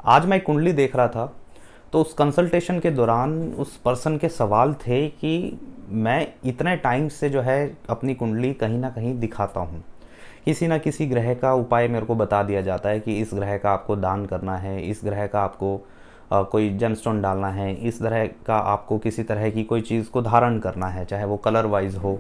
आज मैं कुंडली देख रहा था, तो उस कंसल्टेशन के दौरान उस पर्सन के सवाल थे कि मैं इतने टाइम से जो है अपनी कुंडली कहीं ना कहीं दिखाता हूँ। किसी ना किसी ग्रह का उपाय मेरे को बता दिया जाता है कि इस ग्रह का आपको दान करना है, इस ग्रह का आपको कोई जेमस्टोन डालना है, इस तरह का आपको किसी तरह की कोई चीज़ को धारण करना है, चाहे वो कलर वाइज हो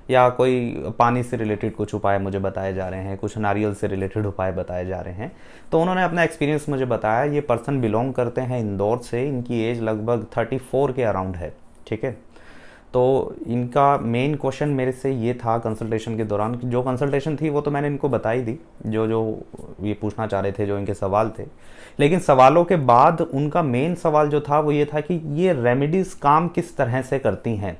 या कोई पानी से रिलेटेड कुछ उपाय मुझे बताए जा रहे हैं, कुछ नारियल से रिलेटेड उपाय बताए जा रहे हैं। तो उन्होंने अपना एक्सपीरियंस मुझे बताया। ये पर्सन बिलोंग करते हैं इंदौर से, इनकी एज लगभग 34 के अराउंड है। ठीक है। तो इनका मेन क्वेश्चन मेरे से ये था कंसल्टेशन के दौरान, कि जो कंसल्टेशन थी वो तो मैंने इनको बताई दी, जो जो ये पूछना चाह रहे थे, जो इनके सवाल थे। लेकिन सवालों के बाद उनका मेन सवाल जो था वो ये था कि ये रेमेडीज़ काम किस तरह से करती हैं,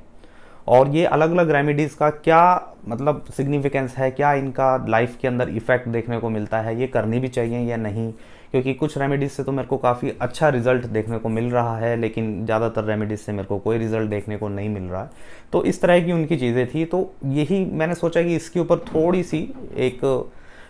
और ये अलग अलग रेमेडीज़ का क्या मतलब सिग्निफिकेंस है, क्या इनका लाइफ के अंदर इफ़ेक्ट देखने को मिलता है, ये करनी भी चाहिए या नहीं। क्योंकि कुछ रेमेडीज़ से तो मेरे को काफ़ी अच्छा रिजल्ट देखने को मिल रहा है, लेकिन ज़्यादातर रेमेडीज़ से मेरे को कोई रिजल्ट देखने को नहीं मिल रहा है। तो इस तरह की उनकी चीज़ें थी। तो यही मैंने सोचा कि इसके ऊपर थोड़ी सी एक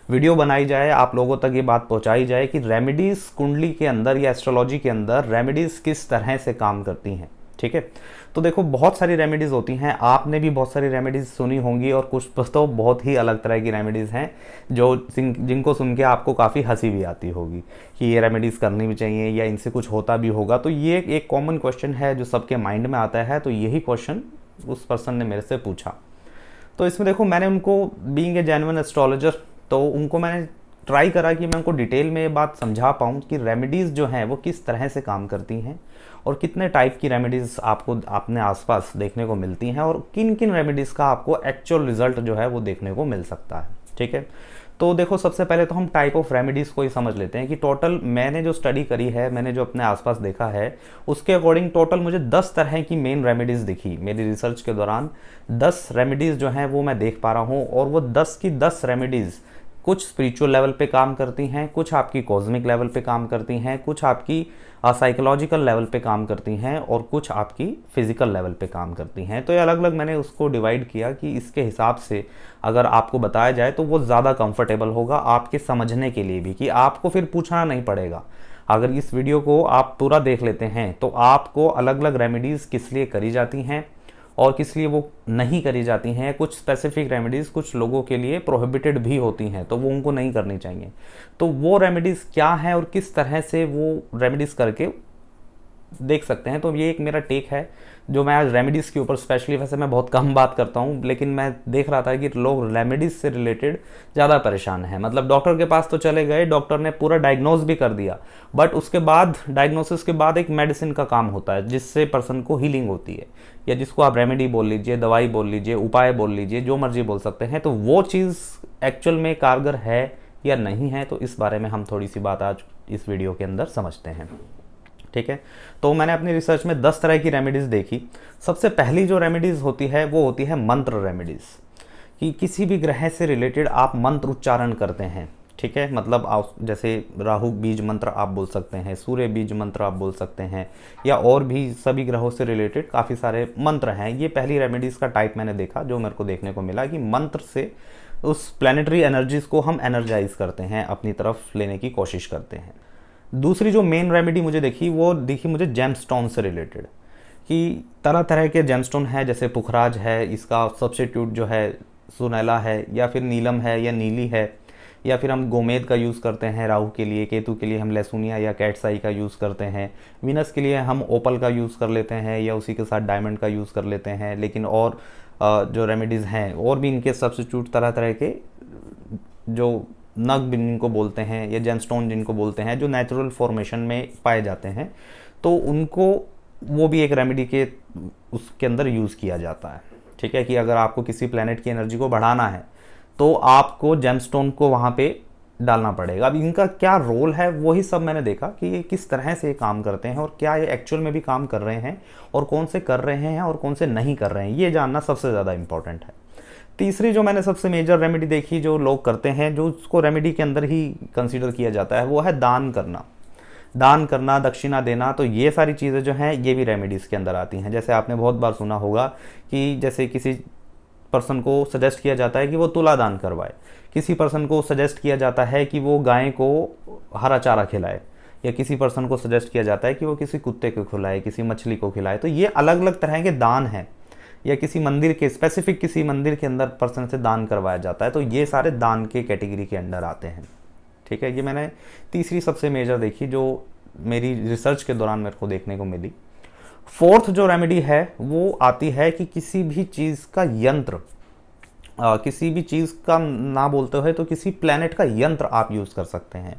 वीडियो बनाई जाए, आप लोगों तक ये बात पहुंचाई जाए कि रेमेडीज़ कुंडली के अंदर या एस्ट्रोलॉजी के अंदर रेमेडीज़ किस तरह से काम करती हैं। ठीक है। तो देखो, बहुत सारी रेमेडीज़ होती हैं, आपने भी बहुत सारी रेमेडीज़ सुनी होंगी, और कुछ तो बहुत ही अलग तरह की रेमेडीज़ हैं जो जिनको सुन के आपको काफ़ी हंसी भी आती होगी कि ये रेमेडीज़ करनी भी चाहिए या इनसे कुछ होता भी होगा। तो ये एक कॉमन क्वेश्चन है जो सबके माइंड में आता है। तो यही क्वेश्चन उस पर्सन ने मेरे से पूछा। तो इसमें देखो, मैंने उनको बीइंग ए जेन्युइन एस्ट्रोलॉजर, तो उनको मैंने ट्राई करा कि मैं उनको डिटेल में ये बात समझा पाऊँ कि रेमेडीज़ जो हैं वो किस तरह से काम करती हैं, और कितने टाइप की रेमेडीज़ आपको अपने आसपास देखने को मिलती हैं, और किन किन रेमेडीज़ का आपको एक्चुअल रिजल्ट जो है वो देखने को मिल सकता है। ठीक है। तो देखो, सबसे पहले तो हम टाइप ऑफ रेमेडीज़ को ही समझ लेते हैं कि टोटल मैंने जो स्टडी करी है, मैंने जो अपने आसपास देखा है, उसके अकॉर्डिंग टोटल मुझे 10 तरह की मेन रेमेडीज़ दिखी मेरी रिसर्च के दौरान। 10 रेमेडीज़ जो हैं वो मैं देख पा रहा हूँ, और वो 10 की 10 रेमेडीज़ कुछ स्पिरिचुअल लेवल पे काम करती हैं, कुछ आपकी कॉस्मिक लेवल पे काम करती हैं, कुछ आपकी साइकोलॉजिकल लेवल पे काम करती हैं, और कुछ आपकी फिजिकल लेवल पे काम करती हैं। तो ये अलग अलग मैंने उसको डिवाइड किया कि इसके हिसाब से अगर आपको बताया जाए तो वो ज़्यादा कंफर्टेबल होगा आपके समझने के लिए भी, कि आपको फिर पूछना नहीं पड़ेगा। अगर इस वीडियो को आप पूरा देख लेते हैं तो आपको अलग अलग रेमेडीज़ किस लिए करी जाती हैं और किस लिए वो नहीं करी जाती हैं, कुछ स्पेसिफिक रेमेडीज़ कुछ लोगों के लिए प्रोहिबिटेड भी होती हैं, तो वो उनको नहीं करनी चाहिए। तो वो रेमेडीज़ क्या हैं और किस तरह से वो रेमेडीज़ करके देख सकते हैं। तो ये एक मेरा टेक है जो मैं आज रेमेडीज़ के ऊपर स्पेशली, वैसे मैं बहुत कम बात करता हूँ, लेकिन मैं देख रहा था कि लोग रेमेडीज़ से रिलेटेड ज़्यादा परेशान हैं। मतलब डॉक्टर के पास तो चले गए, डॉक्टर ने पूरा डायग्नोज भी कर दिया, बट उसके बाद डायग्नोसिस के बाद एक मेडिसिन का काम होता है जिससे पर्सन को हीलिंग होती है, या जिसको आप रेमेडी बोल लीजिए, दवाई बोल लीजिए, उपाय बोल लीजिए, जो मर्जी बोल सकते हैं। तो वो चीज़ एक्चुअल में कारगर है या नहीं है, तो इस बारे में हम थोड़ी सी बात आज इस वीडियो के अंदर समझते हैं। ठीक है। तो मैंने अपनी रिसर्च में 10 तरह की रेमेडीज़ देखी। सबसे पहली जो रेमेडीज़ होती है वो होती है मंत्र रेमेडीज़, कि किसी भी ग्रह से रिलेटेड आप मंत्र उच्चारण करते हैं। ठीक है। मतलब आप जैसे राहु बीज मंत्र आप बोल सकते हैं, सूर्य बीज मंत्र आप बोल सकते हैं, या और भी सभी ग्रहों से रिलेटेड काफ़ी सारे मंत्र हैं। ये पहली रेमेडीज़ का टाइप मैंने देखा, जो मेरे को देखने को मिला कि मंत्र से उस प्लानिटरी एनर्जीज़ को हम एनर्जाइज करते हैं, अपनी तरफ लेने की कोशिश करते हैं। दूसरी जो मेन रेमेडी मुझे देखी वो दिखी मुझे जेमस्टोन से रिलेटेड, कि तरह तरह के जेमस्टोन है, जैसे पुखराज है, इसका सब्स्टिट्यूट जो है सुनैला है, या फिर नीलम है या नीली है, या फिर हम गोमेद का यूज़ करते हैं राहु के लिए, केतु के लिए हम लेसूनिया या कैटसाई का यूज़ करते हैं, वीनस के लिए हम ओपल का यूज़ कर लेते हैं, या उसी के साथ डायमंड का यूज़ कर लेते हैं। लेकिन और जो रेमेडीज़ हैं और भी इनके सब्स्टिट्यूट तरह तरह के, जो नग जिनको बोलते हैं या जेमस्टोन जिनको बोलते हैं, जो नेचुरल फॉर्मेशन में पाए जाते हैं, तो उनको वो भी एक रेमेडी के उसके अंदर यूज़ किया जाता है। ठीक है। कि अगर आपको किसी प्लेनेट की एनर्जी को बढ़ाना है तो आपको जेमस्टोन को वहाँ पे डालना पड़ेगा। अब इनका क्या रोल है वही सब मैंने देखा कि ये किस तरह से काम करते हैं, और क्या ये एक्चुअल में भी काम कर रहे हैं, और कौन से कर रहे हैं और कौन से नहीं कर रहे हैं, ये जानना सबसे ज़्यादा इंपॉर्टेंट है। तीसरी जो मैंने सबसे मेजर रेमेडी देखी जो लोग करते हैं, जो उसको रेमेडी के अंदर ही कंसीडर किया जाता है, वो है दान करना। दान करना, दक्षिणा देना। तो ये सारी चीज़ें जो हैं ये भी रेमेडीज़ के अंदर आती हैं। जैसे आपने बहुत बार सुना होगा कि जैसे किसी पर्सन को सजेस्ट किया जाता है कि वो तुला दान करवाए, किसी पर्सन को सजेस्ट किया जाता है कि वो गाय को हरा चारा खिलाए, या किसी पर्सन को सजेस्ट किया जाता है कि वो किसी कुत्ते को खिलाए, किसी मछली को खिलाए। तो ये अलग अलग तरह के दान हैं, या किसी मंदिर के स्पेसिफिक किसी मंदिर के अंदर पर्सन से दान करवाया जाता है, तो ये सारे दान के कैटेगरी के अंडर आते हैं। ठीक है, ये मैंने तीसरी सबसे मेजर देखी जो मेरी रिसर्च के दौरान मेरे को देखने को मिली। फोर्थ जो रेमेडी है वो आती है कि किसी भी चीज़ का यंत्र, किसी भी चीज़ का ना बोलते हुए तो किसी प्लेनेट का यंत्र आप यूज़ कर सकते हैं।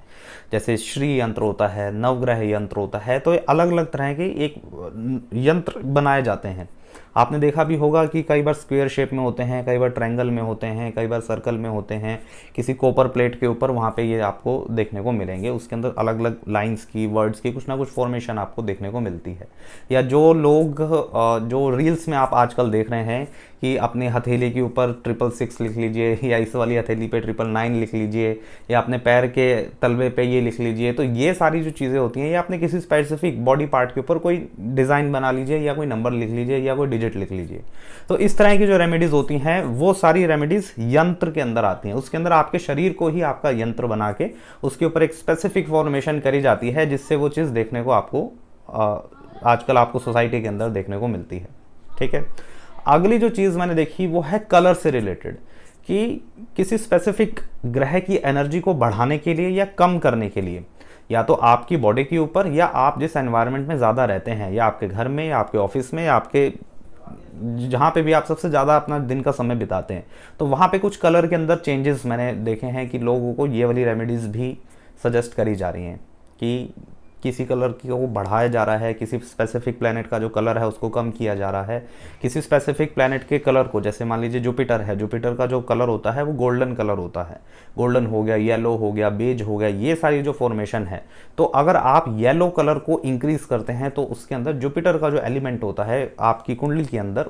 जैसे श्री यंत्र होता है, नवग्रह यंत्र होता है, तो अलग अलग तरह के एक यंत्र बनाए जाते हैं। आपने देखा भी होगा कि कई बार स्क्वायर शेप में होते हैं, कई बार ट्रायंगल में होते हैं, कई बार सर्कल में होते हैं, किसी कॉपर प्लेट के ऊपर वहाँ पे ये आपको देखने को मिलेंगे। उसके अंदर अलग अलग लाइंस की, वर्ड्स की कुछ ना कुछ फॉर्मेशन आपको देखने को मिलती है। या जो लोग जो रील्स में आप आजकल देख रहे हैं कि अपने हथेली के ऊपर 666 लिख लीजिए, या इस वाली हथेली पे 999 लिख लीजिए, या अपने पैर के तलवे पे ये लिख लीजिए, तो ये सारी जो चीज़ें होती हैं, या अपने किसी स्पेसिफिक बॉडी पार्ट के ऊपर कोई डिज़ाइन बना लीजिए, या कोई नंबर लिख लीजिए, या कोई डिजिट लिख लीजिए। तो इस तरह की जो रेमेडीज़ होती हैं वो सारी रेमेडीज़ यंत्र के अंदर आती हैं। उसके अंदर आपके शरीर को ही आपका यंत्र बना के उसके ऊपर एक स्पेसिफिक फॉर्मेशन करी जाती है, जिससे वो चीज़ देखने को आपको आजकल आपको सोसाइटी के अंदर देखने को मिलती है। ठीक है, अगली जो चीज़ मैंने देखी वो है कलर से रिलेटेड, कि किसी स्पेसिफिक ग्रह की एनर्जी को बढ़ाने के लिए या कम करने के लिए, या तो आपकी बॉडी के ऊपर, या आप जिस एनवायरनमेंट में ज़्यादा रहते हैं, या आपके घर में, या आपके ऑफिस में, या आपके जहाँ पे भी आप सबसे ज़्यादा अपना दिन का समय बिताते हैं, तो वहाँ पे कुछ कलर के अंदर चेंजेस मैंने देखे हैं कि लोगों को ये वाली रेमेडीज़ भी सजेस्ट करी जा रही हैं कि किसी कलर को बढ़ाया जा रहा है, किसी स्पेसिफिक प्लैनेट का जो कलर है उसको कम किया जा रहा है, किसी स्पेसिफिक प्लैनेट के कलर को, जैसे मान लीजिए जुपिटर है, जुपिटर का जो कलर होता है वो गोल्डन कलर होता है, गोल्डन हो गया, येलो हो गया, बेज हो गया, ये सारी जो फॉर्मेशन है। तो अगर आप येलो कलर को इंक्रीज करते हैं तो उसके अंदर जुपिटर का जो एलिमेंट होता है आपकी कुंडली के अंदर,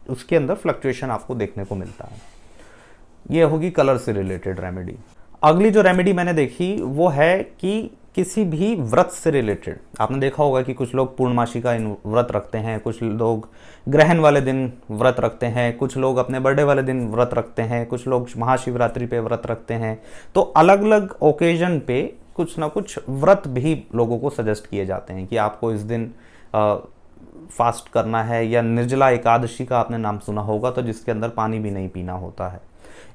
उसके अंदर फ्लक्चुएशन आपको देखने को मिलता है। ये होगी कलर से रिलेटेड रेमेडी। अगली जो रेमेडी मैंने देखी वो है कि किसी भी व्रत से रिलेटेड। आपने देखा होगा कि कुछ लोग पूर्णमासी का व्रत रखते हैं, कुछ लोग ग्रहण वाले दिन व्रत रखते हैं, कुछ लोग अपने बर्थडे वाले दिन व्रत रखते हैं, कुछ लोग महाशिवरात्रि पे व्रत रखते हैं। तो अलग अलग ओकेजन पे कुछ ना कुछ व्रत भी लोगों को सजेस्ट किए जाते हैं कि आपको इस दिन फास्ट करना है, या निर्जला एकादशी का आपने नाम सुना होगा, तो जिसके अंदर पानी भी नहीं पीना होता है।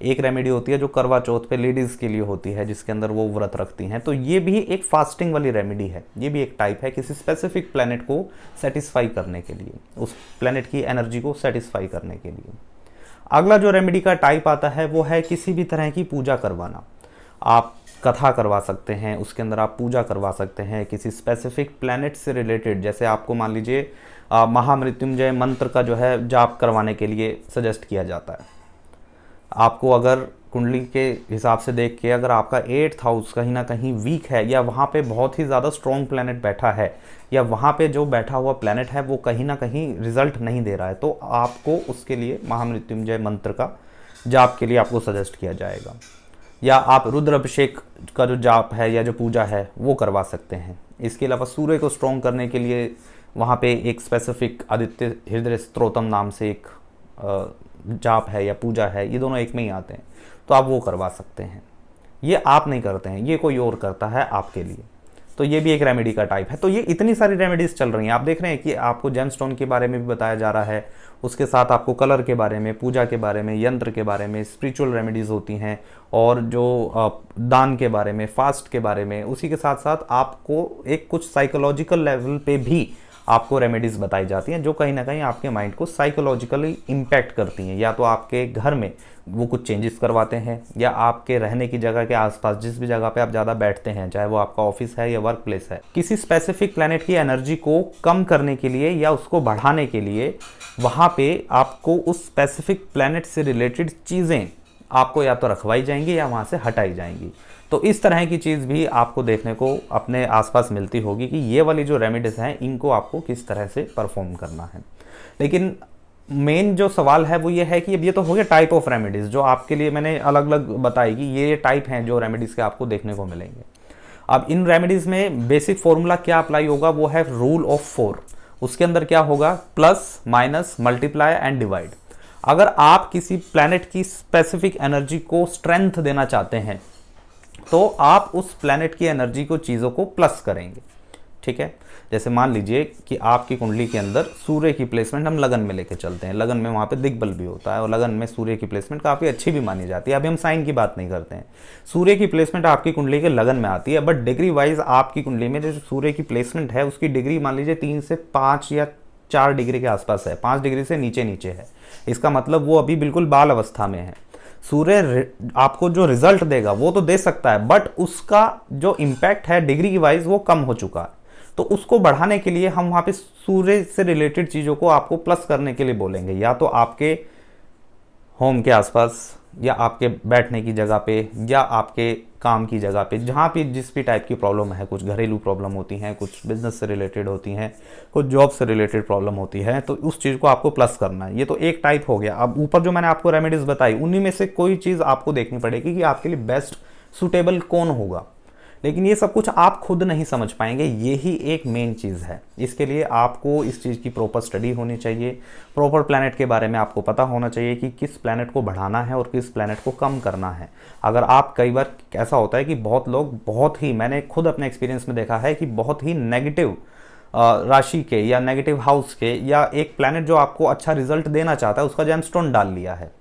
एक रेमेडी होती है जो करवा चौथ पे लेडीज़ के लिए होती है, जिसके अंदर वो व्रत रखती हैं, तो ये भी एक फास्टिंग वाली रेमेडी है। ये भी एक टाइप है किसी स्पेसिफिक प्लैनेट को सेटिस्फाई करने के लिए, उस प्लैनेट की एनर्जी को सेटिस्फाई करने के लिए। अगला जो रेमेडी का टाइप आता है वो है किसी भी तरह की पूजा करवाना। आप कथा करवा सकते हैं, उसके अंदर आप पूजा करवा सकते हैं किसी स्पेसिफिक प्लैनेट से रिलेटेड। जैसे आपको मान लीजिए महामृत्युंजय मंत्र का जो है जाप करवाने के लिए सजेस्ट किया जाता है। आपको अगर कुंडली के हिसाब से देख के अगर आपका 8th हाउस कहीं ना कहीं वीक है, या वहाँ पे बहुत ही ज़्यादा स्ट्रॉन्ग प्लैनेट बैठा है, या वहाँ पे जो बैठा हुआ प्लैनेट है वो कहीं ना कहीं रिजल्ट नहीं दे रहा है, तो आपको उसके लिए महामृत्युंजय मंत्र का जाप के लिए आपको सजेस्ट किया जाएगा। या आप रुद्र अभिषेक का जो जाप है या जो पूजा है वो करवा सकते हैं। इसके अलावा सूर्य को स्ट्रॉन्ग करने के लिए वहाँ पे एक स्पेसिफिक आदित्य हृदय स्तोत्रम नाम से एक जाप है या पूजा है, ये दोनों एक में ही आते हैं, तो आप वो करवा सकते हैं। ये आप नहीं करते हैं, ये कोई और करता है आपके लिए, तो ये भी एक रेमेडी का टाइप है। तो ये इतनी सारी रेमेडीज़ चल रही हैं। आप देख रहे हैं कि आपको जेमस्टोन के बारे में भी बताया जा रहा है, उसके साथ आपको कलर के बारे में, पूजा के बारे में, यंत्र के बारे में, स्पिरिचुअल रेमेडीज़ होती हैं, और जो दान के बारे में, फास्ट के बारे में। उसी के साथ साथ आपको एक कुछ साइकोलॉजिकल लेवल पे भी आपको रेमेडीज़ बताई जाती हैं जो कहीं ना कहीं आपके माइंड को साइकोलॉजिकली इम्पैक्ट करती हैं। या तो आपके घर में वो कुछ चेंजेस करवाते हैं, या आपके रहने की जगह के आसपास जिस भी जगह पे आप ज़्यादा बैठते हैं, चाहे वो आपका ऑफिस है या वर्क प्लेस है, किसी स्पेसिफिक प्लैनेट की एनर्जी को कम करने के लिए या उसको बढ़ाने के लिए वहाँ पे आपको उस स्पेसिफिक प्लैनेट से रिलेटेड चीज़ें आपको या तो रखवाई जाएंगी या वहाँ से हटाई जाएंगी। तो इस तरह की चीज़ भी आपको देखने को अपने आसपास मिलती होगी कि ये वाली जो रेमेडीज़ हैं इनको आपको किस तरह से परफॉर्म करना है। लेकिन मेन जो सवाल है वो ये है कि अब ये तो हो गया टाइप ऑफ रेमेडीज़ जो आपके लिए मैंने अलग अलग बताई कि ये टाइप हैं जो रेमेडीज़ के आपको देखने को मिलेंगे। अब इन रेमेडीज़ में बेसिक फॉर्मूला क्या अप्लाई होगा वो है रूल ऑफ 4। उसके अंदर क्या होगा, plus minus multiply and divide. अगर आप किसी प्लैनेट की स्पेसिफिक एनर्जी को स्ट्रेंथ देना चाहते हैं तो आप उस प्लैनेट की एनर्जी को, चीज़ों को प्लस करेंगे। ठीक है, जैसे मान लीजिए कि आपकी कुंडली के अंदर सूर्य की प्लेसमेंट हम लगन में लेके चलते हैं, लगन में वहाँ पे दिग्बल भी होता है और लगन में सूर्य की प्लेसमेंट काफ़ी अच्छी भी मानी जाती है। अभी हम साइन की बात नहीं करते हैं, सूर्य की प्लेसमेंट आपकी कुंडली के लगन में आती है, बट डिग्री वाइज आपकी कुंडली में जो सूर्य की प्लेसमेंट है उसकी डिग्री मान लीजिए 3 से 5 या 4 डिग्री के आसपास है, 5 डिग्री से नीचे नीचे है। इसका मतलब वो अभी बिल्कुल बाल अवस्था में है। सूर्य आपको जो रिजल्ट देगा वो तो दे सकता है, बट उसका जो इम्पैक्ट है डिग्री वाइज वो कम हो चुका है। तो उसको बढ़ाने के लिए हम वहां पे सूर्य से रिलेटेड चीज़ों को आपको प्लस करने के लिए बोलेंगे, या तो आपके होम के आसपास, या आपके बैठने की जगह पे, या आपके काम की जगह पे, जहाँ पे जिस भी टाइप की प्रॉब्लम है, कुछ घरेलू प्रॉब्लम होती हैं, कुछ बिजनेस से रिलेटेड होती हैं, कुछ जॉब से रिलेटेड प्रॉब्लम होती है, तो उस चीज़ को आपको प्लस करना है। ये तो एक टाइप हो गया। अब ऊपर जो मैंने आपको रेमेडीज़ बताई उन्हीं में से कोई चीज़ आपको देखनी पड़ेगी कि आपके लिए बेस्ट सुटेबल कौन होगा। लेकिन ये सब कुछ आप खुद नहीं समझ पाएंगे, यही एक मेन चीज़ है। इसके लिए आपको इस चीज़ की प्रॉपर स्टडी होनी चाहिए, प्रॉपर प्लैनेट के बारे में आपको पता होना चाहिए कि किस प्लैनेट को बढ़ाना है और किस प्लैनेट को कम करना है। अगर आप, कई बार ऐसा होता है कि बहुत लोग बहुत ही, मैंने खुद अपने एक्सपीरियंस में देखा है कि बहुत ही नेगेटिव राशि के या नेगेटिव हाउस के, या एक प्लैनेट जो आपको अच्छा रिजल्ट देना चाहता है उसका जेमस्टोन डाल लिया है,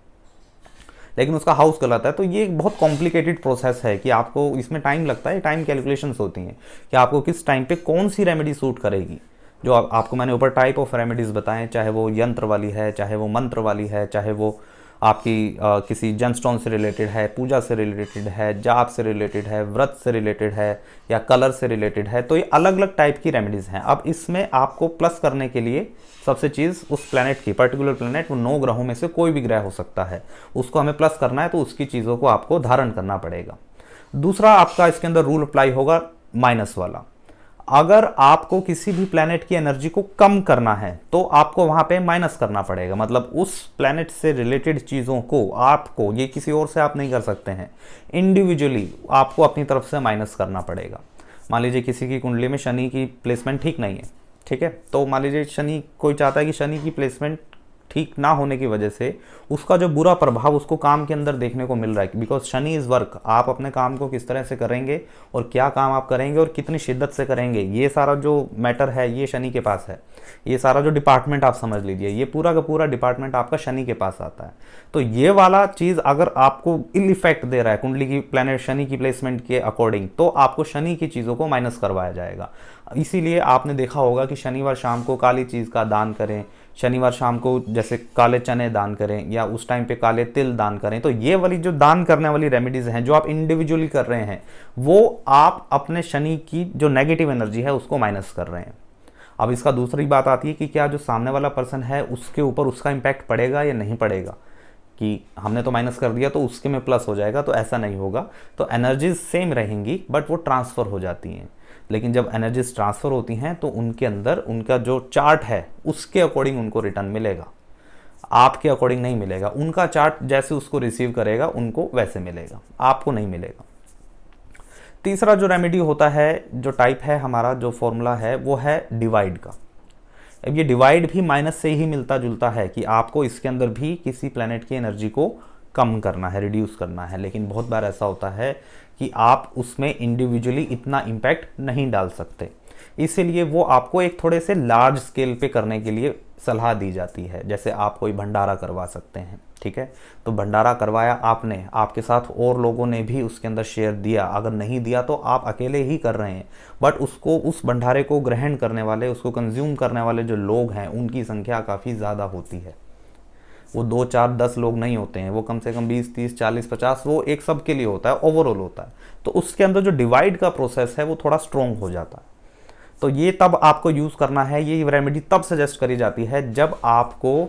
लेकिन उसका हाउस गलत है। तो ये एक बहुत कॉम्प्लिकेटेड प्रोसेस है कि आपको इसमें टाइम लगता है, टाइम कैलकुलेशंस होती हैं कि आपको किस टाइम पे कौन सी रेमेडी सूट करेगी। जो आपको मैंने ऊपर टाइप ऑफ रेमेडीज़ बताएं, चाहे वो यंत्र वाली है, चाहे वो मंत्र वाली है, चाहे वो आपकी किसी जेमस्टोन से रिलेटेड है, पूजा से रिलेटेड है, जाप से रिलेटेड है, व्रत से रिलेटेड है, या कलर से रिलेटेड है, तो ये अलग अलग टाइप की रेमेडीज़ हैं। अब इसमें आपको प्लस करने के लिए सबसे चीज़ उस प्लैनेट की, पर्टिकुलर प्लैनेट, वो 9 ग्रहों में से कोई भी ग्रह हो सकता है, उसको हमें प्लस करना है, तो उसकी चीज़ों को आपको धारण करना पड़ेगा। दूसरा आपका इसके अंदर रूल अप्लाई होगा माइनस वाला। अगर आपको किसी भी प्लैनेट की एनर्जी को कम करना है तो आपको वहां पे माइनस करना पड़ेगा, मतलब उस प्लैनेट से रिलेटेड चीज़ों को आपको, ये किसी और से आप नहीं कर सकते हैं, इंडिविजुअली आपको अपनी तरफ से माइनस करना पड़ेगा। मान लीजिए किसी की कुंडली में शनि की प्लेसमेंट ठीक नहीं है, ठीक है, तो मान लीजिए शनि, कोई चाहता है कि शनि की प्लेसमेंट ठीक ना होने की वजह से उसका जो बुरा प्रभाव उसको काम के अंदर देखने को मिल रहा है, बिकॉज शनि इज़ वर्क। आप अपने काम को किस तरह से करेंगे और क्या काम आप करेंगे और कितनी शिद्दत से करेंगे, ये सारा जो मैटर है ये शनि के पास है। ये सारा जो डिपार्टमेंट आप समझ लीजिए, ये पूरा का पूरा डिपार्टमेंट आपका शनि के पास आता है। तो ये वाला चीज़ अगर आपको इल इफेक्ट दे रहा है कुंडली की प्लैनेट शनि की प्लेसमेंट के अकॉर्डिंग, तो आपको शनि की चीज़ों को माइनस करवाया जाएगा। इसीलिए आपने देखा होगा कि शनिवार शाम को काली चीज़ का दान करें, शनिवार शाम को जैसे काले चने दान करें, या उस टाइम पे काले तिल दान करें। तो ये वाली जो दान करने वाली रेमेडीज़ हैं जो आप इंडिविजुअली कर रहे हैं, वो आप अपने शनि की जो नेगेटिव एनर्जी है उसको माइनस कर रहे हैं। अब इसका दूसरी बात आती है कि क्या जो सामने वाला पर्सन है उसके ऊपर उसका इम्पैक्ट पड़ेगा या नहीं पड़ेगा, कि हमने तो माइनस कर दिया तो उसके में प्लस हो जाएगा, तो ऐसा नहीं होगा। तो एनर्जीज सेम रहेंगी बट वो ट्रांसफ़र हो जाती हैं। लेकिन जब एनर्जीज ट्रांसफ़र होती हैं तो उनके अंदर उनका जो चार्ट है उसके अकॉर्डिंग उनको रिटर्न मिलेगा, आपके अकॉर्डिंग नहीं मिलेगा। उनका चार्ट जैसे उसको रिसीव करेगा उनको वैसे मिलेगा, आपको नहीं मिलेगा। तीसरा जो रेमेडी होता है, जो टाइप है हमारा, जो फॉर्मूला है वो है डिवाइड का। अब ये डिवाइड भी माइनस से ही मिलता जुलता है कि आपको इसके अंदर भी किसी प्लैनेट की एनर्जी को कम करना है, रिड्यूस करना है। लेकिन बहुत बार ऐसा होता है कि आप उसमें इंडिविजुअली इतना इम्पैक्ट नहीं डाल सकते, इसीलिए वो आपको एक थोड़े से लार्ज स्केल पे करने के लिए सलाह दी जाती है। जैसे आप कोई भंडारा करवा सकते हैं, ठीक है, तो भंडारा करवाया आपने, आपके साथ और लोगों ने भी उसके अंदर शेयर दिया, अगर नहीं दिया तो आप अकेले ही कर रहे हैं, बट उसको, उस भंडारे को ग्रहण करने वाले, उसको कंज्यूम करने वाले जो लोग हैं उनकी संख्या काफ़ी ज़्यादा होती है। वो 2 4 10 लोग नहीं होते हैं, वो कम से कम 20 30 40 50, वो एक सब के लिए होता है, ओवरऑल होता है। तो उसके अंदर जो डिवाइड का प्रोसेस है वो थोड़ा स्ट्रॉन्ग हो जाता है। तो ये तब आपको यूज़ करना है, ये रेमेडी तब सजेस्ट करी जाती है जब आपको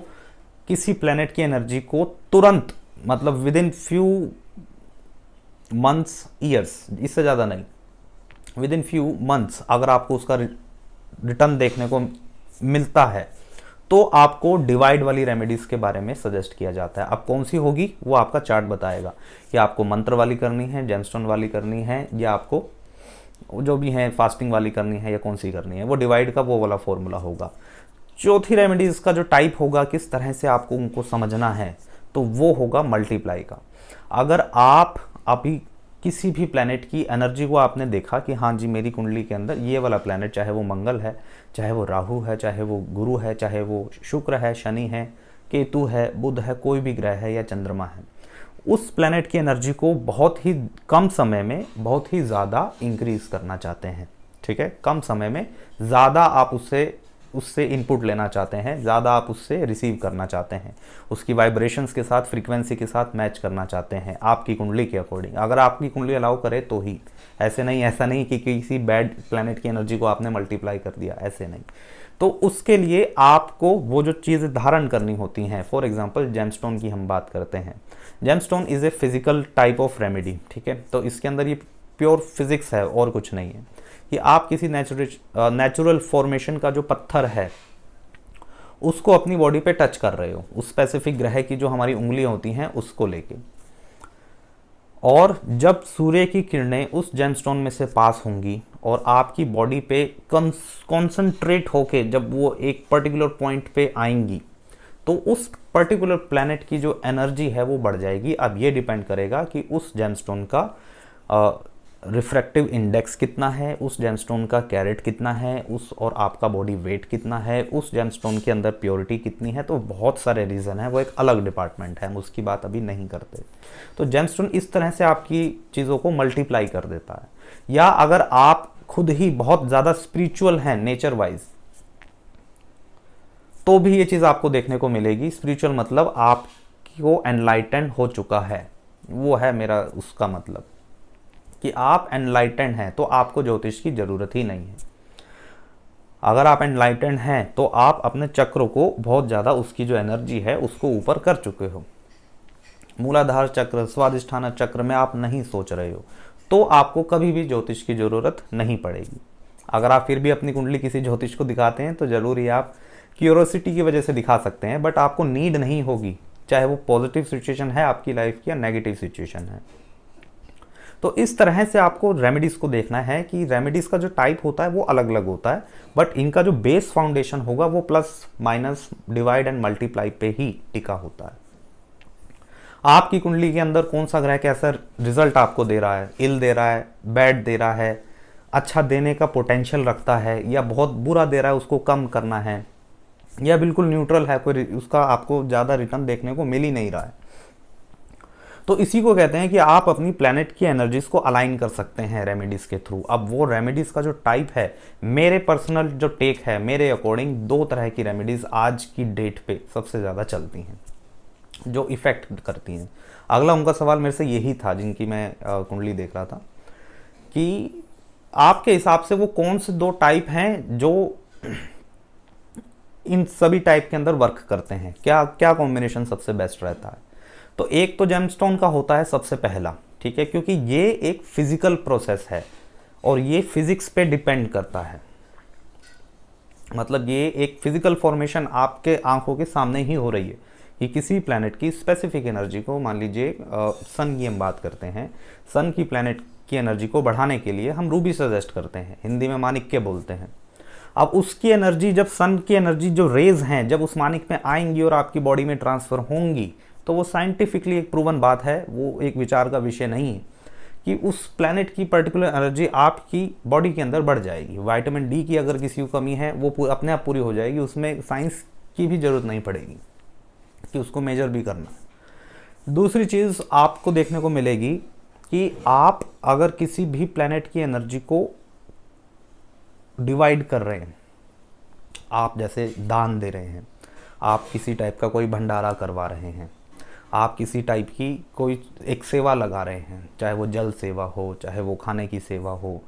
किसी प्लेनेट की एनर्जी को तुरंत, मतलब with in few months, years, इससे ज़्यादा नहीं, विद इन फ्यू मंथ्स अगर आपको उसका रिटर्न देखने को मिलता है तो आपको डिवाइड वाली रेमेडीज़ के बारे में सजेस्ट किया जाता है। अब कौन सी होगी वो आपका चार्ट बताएगा कि आपको मंत्र वाली करनी है, जेमस्टोन वाली करनी है, या आपको जो भी है फास्टिंग वाली करनी है, या कौन सी करनी है। वो डिवाइड का वो वाला फॉर्मूला होगा। चौथी रेमेडीज़ का जो टाइप होगा, किस तरह से आपको उनको समझना है, तो वो होगा मल्टीप्लाई का। अगर आप अभी किसी भी प्लैनेट की एनर्जी को आपने देखा कि हाँ जी मेरी कुंडली के अंदर ये वाला प्लैनेट, चाहे वो मंगल है, चाहे वो राहु है, चाहे वो गुरु है, चाहे वो शुक्र है, शनि है, केतु है, बुध है, कोई भी ग्रह है या चंद्रमा है, उस प्लैनेट की एनर्जी को बहुत ही कम समय में बहुत ही ज़्यादा इंक्रीज करना चाहते हैं। ठीक है, कम समय में ज़्यादा आप उससे इनपुट लेना चाहते हैं, ज़्यादा आप उससे रिसीव करना चाहते हैं, उसकी वाइब्रेशंस के साथ, फ्रीक्वेंसी के साथ मैच करना चाहते हैं आपकी कुंडली के अकॉर्डिंग। अगर आपकी कुंडली अलाउ करे तो ही, ऐसे नहीं, ऐसा नहीं कि किसी बैड प्लैनेट की एनर्जी को आपने मल्टीप्लाई कर दिया, ऐसे नहीं। तो उसके लिए आपको वो जो चीज़ें धारण करनी होती हैं, फॉर एग्जाम्पल जेमस्टोन की हम बात करते हैं। Gemstone is a physical type of remedy. ठीक है, तो इसके अंदर ये प्योर फिजिक्स है और कुछ नहीं है कि आप किसी नेचुरल फॉर्मेशन का जो पत्थर है उसको अपनी बॉडी पे टच कर रहे हो, उस स्पेसिफिक ग्रह की जो हमारी उंगलियां होती हैं उसको लेके, और जब सूर्य की किरणें उस जेमस्टोन में से पास होंगी और आपकी बॉडी पे कॉन्सेंट्रेट होके जब वो एक पर्टिकुलर पॉइंट पे आएंगी तो उस पर्टिकुलर प्लैनेट की जो एनर्जी है वो बढ़ जाएगी। अब ये डिपेंड करेगा कि उस जेमस्टोन का रिफ्रैक्टिव इंडेक्स कितना है, उस जेमस्टोन का कैरेट कितना है, उस और आपका बॉडी वेट कितना है, उस जेमस्टोन के अंदर प्योरिटी कितनी है। तो बहुत सारे रीज़न है, वो एक अलग डिपार्टमेंट है, हम उसकी बात अभी नहीं करते। तो जेमस्टोन इस तरह से आपकी चीज़ों को मल्टीप्लाई कर देता है। या अगर आप खुद ही बहुत ज़्यादा स्पिरिचुअल हैं नेचर वाइज, तो भी ये चीज़ आपको देखने को मिलेगी। स्पिरिचुअल मतलब आपको एनलाइटेंड हो चुका है, वो है मेरा उसका मतलब कि आप एनलाइटेंड हैं तो आपको ज्योतिष की ज़रूरत ही नहीं है। अगर आप एनलाइटेंड हैं तो आप अपने चक्र को बहुत ज़्यादा, उसकी जो एनर्जी है उसको ऊपर कर चुके हो। मूलाधार चक्र, स्वादिष्ठान चक्र में आप नहीं सोच रहे हो, तो आपको कभी भी ज्योतिष की ज़रूरत नहीं पड़ेगी। अगर आप फिर भी अपनी कुंडली किसी ज्योतिष को दिखाते हैं तो ज़रूर ही आप क्यूरोसिटी की वजह से दिखा सकते हैं, बट आपको नीड नहीं होगी, चाहे वो पॉजिटिव सिचुएशन है आपकी लाइफ की या नेगेटिव सिचुएशन है। तो इस तरह से आपको रेमेडीज़ को देखना है कि रेमेडीज़ का जो टाइप होता है वो अलग अलग होता है, बट इनका जो बेस फाउंडेशन होगा वो plus minus divide and multiply पे ही टिका होता है। आपकी कुंडली के अंदर कौन सा ग्रह कैसा रिजल्ट आपको दे रहा है, इल दे रहा है, बैड दे रहा है, अच्छा देने का पोटेंशियल रखता है, या बहुत बुरा दे रहा है उसको कम करना है, या बिल्कुल न्यूट्रल है, कोई उसका आपको ज़्यादा रिटर्न देखने को मिल ही नहीं रहा है, तो इसी को कहते हैं कि आप अपनी प्लैनेट की एनर्जीज को अलाइन कर सकते हैं रेमेडीज के थ्रू। अब वो रेमेडीज का जो टाइप है, मेरे पर्सनल जो टेक है, मेरे अकॉर्डिंग दो तरह की रेमेडीज आज की डेट पे सबसे ज़्यादा चलती हैं जो इफ़ेक्ट करती हैं। अगला उनका सवाल मेरे से यही था जिनकी मैं कुंडली देख रहा था कि आपके हिसाब से वो कौन से दो टाइप हैं जो इन सभी टाइप के अंदर वर्क करते हैं, क्या क्या कॉम्बिनेशन सबसे बेस्ट रहता है। तो एक तो जेमस्टोन का होता है सबसे पहला, ठीक है, क्योंकि ये एक फिजिकल प्रोसेस है और ये फिजिक्स पे डिपेंड करता है। मतलब ये एक फिजिकल फॉर्मेशन आपके आंखों के सामने ही हो रही है कि किसी प्लैनेट की स्पेसिफिक एनर्जी को, मान लीजिए सन की हम बात करते हैं, सन की प्लैनेट की एनर्जी को बढ़ाने के लिए हम रूबी सजेस्ट करते हैं, हिंदी में माणिक्य बोलते हैं। अब उसकी एनर्जी, जब सन की एनर्जी जो रेज हैं जब उस माणिक में आएंगी और आपकी बॉडी में ट्रांसफ़र होंगी, तो वो साइंटिफिकली एक प्रूवन बात है, वो एक विचार का विषय नहीं है कि उस प्लैनेट की पर्टिकुलर एनर्जी आपकी बॉडी के अंदर बढ़ जाएगी। विटामिन डी की अगर किसी को कमी है वो अपने आप पूरी हो जाएगी, उसमें साइंस की भी ज़रूरत नहीं पड़ेगी कि उसको मेजर भी करना है। दूसरी चीज़ आपको देखने को मिलेगी कि आप अगर किसी भी प्लैनेट की एनर्जी को डिवाइड कर रहे हैं, आप जैसे दान दे रहे हैं, आप किसी टाइप का कोई भंडारा करवा रहे हैं, आप किसी टाइप की कोई एक सेवा लगा रहे हैं, चाहे वो जल सेवा हो, चाहे वो खाने की सेवा हो,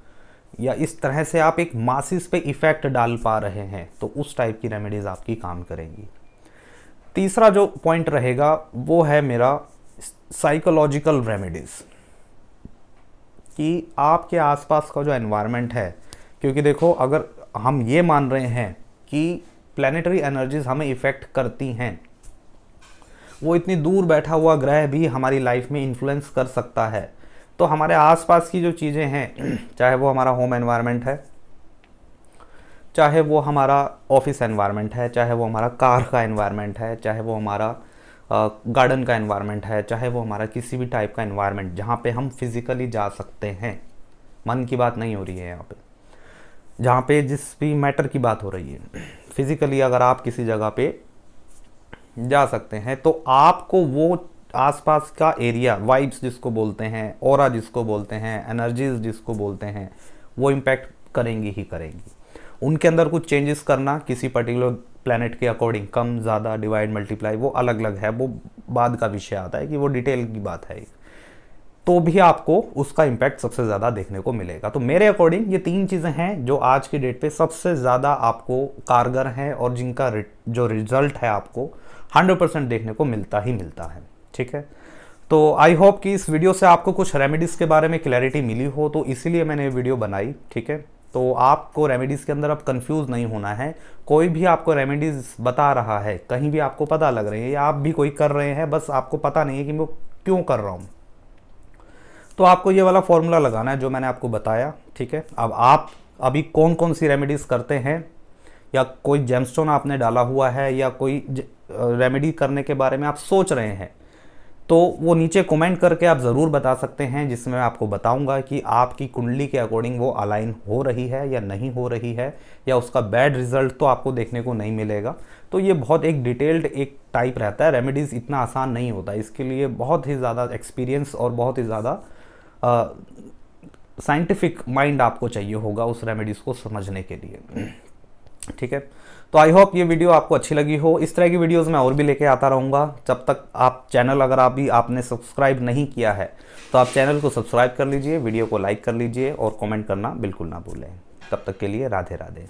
या इस तरह से आप एक मासिस पे इफ़ेक्ट डाल पा रहे हैं, तो उस टाइप की रेमेडीज़ आपकी काम करेंगी। तीसरा जो पॉइंट रहेगा वो है मेरा साइकोलॉजिकल रेमेडीज़, कि आपके आसपास का जो एनवायरनमेंट है, क्योंकि देखो अगर हम ये मान रहे हैं कि प्लैनेटरी एनर्जीज हमें इफ़ेक्ट करती हैं, वो इतनी दूर बैठा हुआ ग्रह भी हमारी लाइफ में इन्फ्लुएंस कर सकता है, तो हमारे आसपास की जो चीज़ें हैं, चाहे वो हमारा होम एनवायरनमेंट है, चाहे वो हमारा ऑफिस एनवायरनमेंट है, चाहे वो हमारा कार का एनवायरनमेंट है, चाहे वो हमारा गार्डन का एनवायरनमेंट है, चाहे वो हमारा किसी भी टाइप का एनवायरनमेंट जहाँ पे हम फिज़िकली जा सकते हैं, मन की बात नहीं हो रही है यहाँ पे, जहाँ पे जिस भी मैटर की बात हो रही है, फिज़िकली अगर आप किसी जगह पे जा सकते हैं तो आपको वो आसपास का एरिया, वाइब्स जिसको बोलते हैं, ऑरा जिसको बोलते हैं, एनर्जीज जिसको बोलते हैं, वो इम्पैक्ट करेंगी ही करेंगी। उनके अंदर कुछ चेंजेस करना किसी पर्टिकुलर प्लैनेट के अकॉर्डिंग, कम ज़्यादा डिवाइड मल्टीप्लाई, वो अलग अलग है, वो बाद का विषय आता है कि वो डिटेल की बात है, तो भी आपको उसका इम्पैक्ट सबसे ज़्यादा देखने को मिलेगा। तो मेरे अकॉर्डिंग ये 3 चीज़ें हैं जो आज की डेट पे सबसे ज़्यादा आपको कारगर हैं और जिनका जो रिजल्ट है आपको 100% देखने को मिलता ही मिलता है। ठीक है, तो आई होप कि इस वीडियो से आपको कुछ रेमेडीज़ के बारे में क्लैरिटी मिली हो, तो इसीलिए मैंने ये वीडियो बनाई। ठीक है, तो आपको रेमेडीज़ के अंदर अब कंफ्यूज नहीं होना है। कोई भी आपको रेमेडीज़ बता रहा है, कहीं भी आपको पता लग रही है या आप भी कोई कर रहे हैं, बस आपको पता नहीं है कि मैं क्यों कर रहा हूँ, तो आपको ये वाला फॉर्मूला लगाना है जो मैंने आपको बताया। ठीक है, अब आप अभी कौन कौन सी रेमेडीज़ करते हैं, या कोई जेमस्टोन आपने डाला हुआ है, या कोई रेमेडी करने के बारे में आप सोच रहे हैं, तो वो नीचे कमेंट करके आप ज़रूर बता सकते हैं, जिसमें मैं आपको बताऊंगा कि आपकी कुंडली के अकॉर्डिंग वो अलाइन हो रही है या नहीं हो रही है, या उसका बैड रिजल्ट तो आपको देखने को नहीं मिलेगा। तो ये बहुत एक डिटेल्ड एक टाइप रहता है, रेमेडीज़ इतना आसान नहीं होता, इसके लिए बहुत ही ज़्यादा एक्सपीरियंस और बहुत ही ज़्यादा साइंटिफिक माइंड आपको चाहिए होगा उस रेमेडीज़ को समझने के लिए। ठीक है, तो आई होप ये वीडियो आपको अच्छी लगी हो। इस तरह की वीडियोस मैं और भी लेके आता रहूँगा। जब तक आप चैनल, अगर आपने सब्सक्राइब नहीं किया है तो आप चैनल को सब्सक्राइब कर लीजिए, वीडियो को लाइक कर लीजिए और कमेंट करना बिल्कुल ना भूलें। तब तक के लिए राधे राधे।